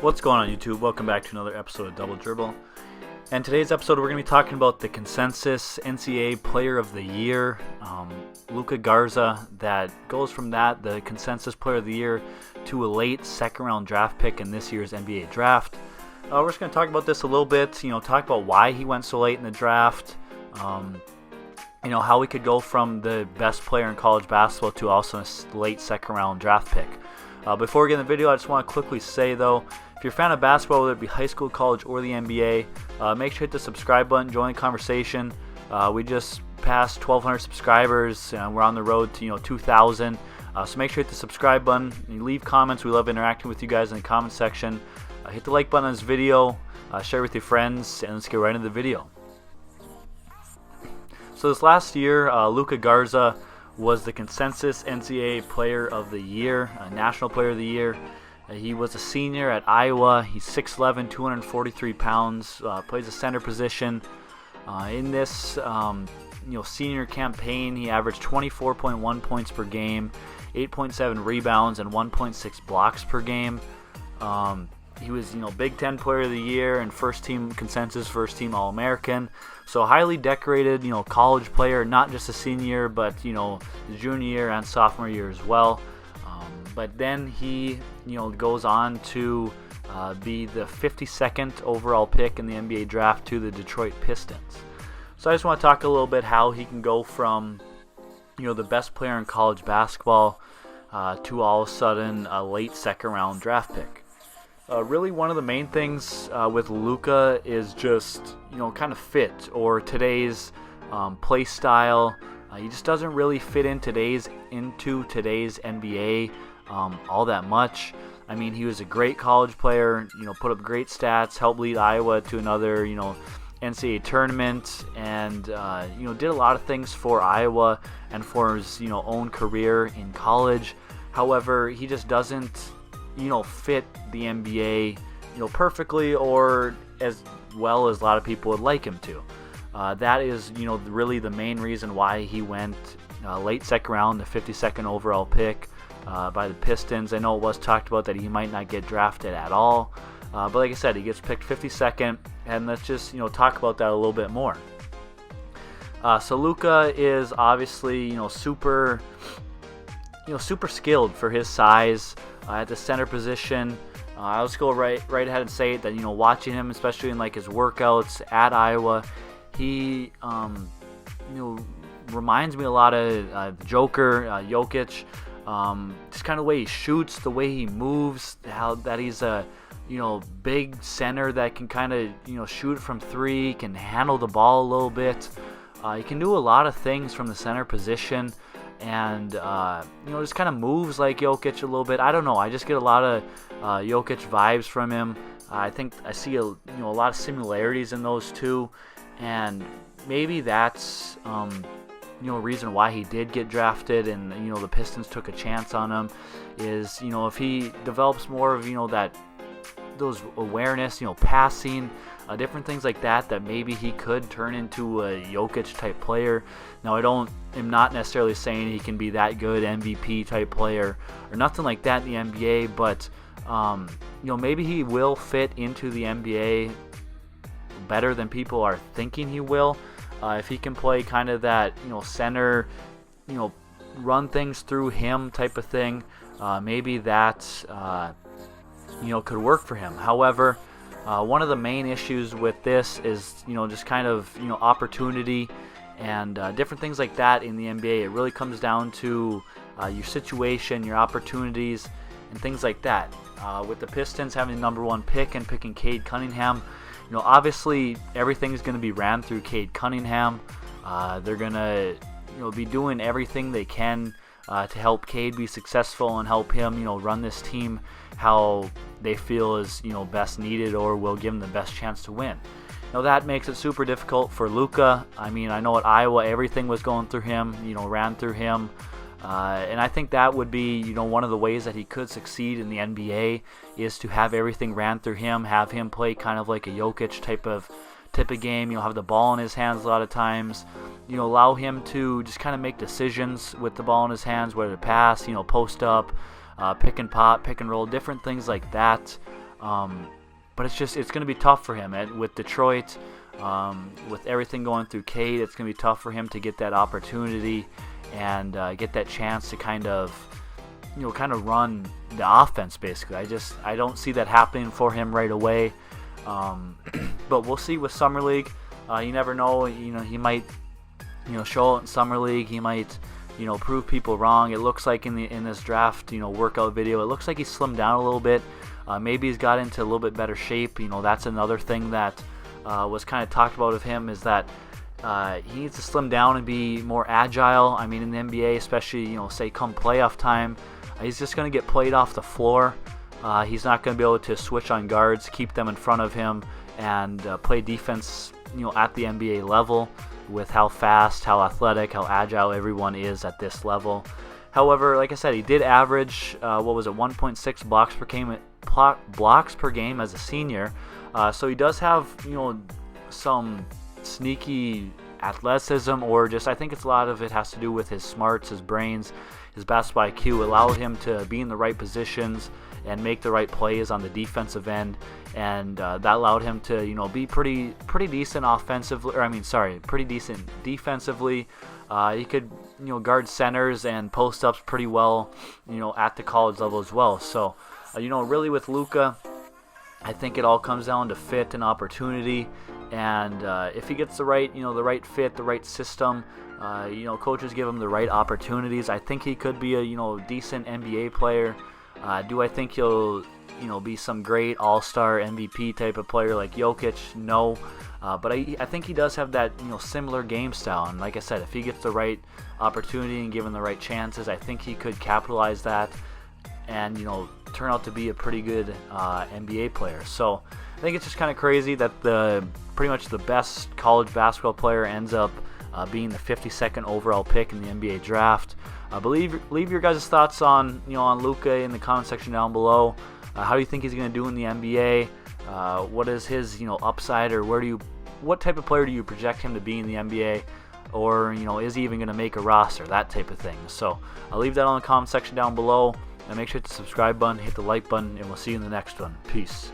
What's going on, YouTube? Welcome back to another episode of Double Dribble. And today's episode, we're going to be talking about the consensus NCAA Player of the Year, Luka Garza, that goes from that, the consensus Player of the Year, to a late second-round draft pick in this year's NBA draft. We're just going to talk about this a little bit, talk about why he went so late in the draft, how we could go from the best player in college basketball to also a late second-round draft pick. Before we get in the video, I just want to quickly say, though, if you're a fan of basketball, whether it be high school, college, or the NBA, make sure to hit the subscribe button, join the conversation. We just passed 1,200 subscribers, and we're on the road to 2,000. So make sure to hit the subscribe button. And leave comments. We love interacting with you guys in the comment section. Hit the like button on this video, share with your friends, and let's get right into the video. So this last year, Luka Garza was the consensus NCAA Player of the Year, National Player of the Year. He was a senior at Iowa. He's 6'11", 243 pounds, plays a center position. In this senior campaign, he averaged 24.1 points per game, 8.7 rebounds, and 1.6 blocks per game. He was, Big Ten Player of the Year and first team consensus, first team All-American. So highly decorated, college player, not just a senior, but, junior year and sophomore year as well. But then he, goes on to be the 52nd overall pick in the NBA draft to the Detroit Pistons. So I just want to talk a little bit how he can go from, the best player in college basketball to all of a sudden a late second round draft pick. Really, one of the main things with Luka is just, kind of fit, or today's play style. He just doesn't really fit into today's NBA all that much. I mean, he was a great college player, put up great stats, helped lead Iowa to another, NCAA tournament, and, did a lot of things for Iowa and for his, own career in college. However, he just doesn't, fit the NBA, perfectly or as well as a lot of people would like him to. That is, really the main reason why he went late second round, the 52nd overall pick by the Pistons. I know it was talked about that he might not get drafted at all, but like I said, he gets picked 52nd, and let's just talk about that a little bit more. So Luka is obviously super skilled for his size at the center position. I'll just go right ahead and say it that watching him, especially in like his workouts at Iowa, he reminds me a lot of Joker, Jokic. Just kind of the way he shoots, the way he moves, how that he's a big center that can kind of shoot from three, can handle the ball a little bit. He can do a lot of things from the center position, and just kind of moves like Jokic a little bit. I don't know. I just get a lot of Jokic vibes from him. I think I see a lot of similarities in those two, and maybe that's reason why he did get drafted, and the Pistons took a chance on him is if he develops more of those awareness, passing, different things like that maybe he could turn into a Jokic type player. Now I'm not necessarily saying he can be that good MVP type player or nothing like that in the NBA, but maybe he will fit into the NBA better than people are thinking he will. If he can play kind of that, center, run things through him type of thing, maybe that, could work for him. However, one of the main issues with this is, just kind of, opportunity and different things like that in the NBA. It really comes down to your situation, your opportunities, and things like that. With the Pistons having the number one pick and picking Cade Cunningham, obviously everything's going to be ran through Cade Cunningham. They're going to, be doing everything they can to help Cade be successful and help him, run this team how they feel is, best needed or will give him the best chance to win. That makes it super difficult for Luka. I mean, I know at Iowa everything was going through him, ran through him. And I think that would be, one of the ways that he could succeed in the NBA is to have everything ran through him, have him play kind of like a Jokic type of game, have the ball in his hands a lot of times, allow him to just kind of make decisions with the ball in his hands, whether to pass, post up, pick and pop, pick and roll, different things like that. But it's going to be tough for him with Detroit, with everything going through Cade. It's going to be tough for him to get that opportunity and get that chance to kind of run the offense. Basically, I don't see that happening for him right away. But we'll see with Summer League. You never know. He might show out in Summer League. He might prove people wrong. It looks like in this draft workout video, it looks like he's slimmed down a little bit. Maybe he's got into a little bit better shape. That's another thing that was kind of talked about of him, is that he needs to slim down and be more agile. I mean, in the NBA, especially, say come playoff time, he's just going to get played off the floor. He's not going to be able to switch on guards, keep them in front of him, and play defense, at the NBA level with how fast, how athletic, how agile everyone is at this level. However, like I said, he did average 1.6 blocks per game as a senior. So he does have some sneaky athleticism, or just I think it's a lot of it has to do with his smarts, his brains, his basketball IQ allowed him to be in the right positions and make the right plays on the defensive end, and that allowed him to be pretty decent offensively, pretty decent defensively. He could guard centers and post ups pretty well at the college level as well. So really with Luka, I think it all comes down to fit and opportunity, and if he gets the right fit, the right system, coaches give him the right opportunities, I think he could be a decent NBA player. Do I think he'll be some great all-star MVP type of player like Jokic? No, but I think he does have that similar game style, and like I said, if he gets the right opportunity and given the right chances, I think he could capitalize that and turn out to be a pretty good NBA player. So I think it's just kind of crazy that pretty much the best college basketball player ends up being the 52nd overall pick in the NBA draft. Leave your guys' thoughts on Luka in the comment section down below. How do you think he's going to do in the NBA? What is his upside, or what type of player do you project him to be in the NBA? Or is he even going to make a roster? That type of thing. So I'll leave that on the comment section down below. And make sure to hit the subscribe button, hit the like button, and we'll see you in the next one. Peace.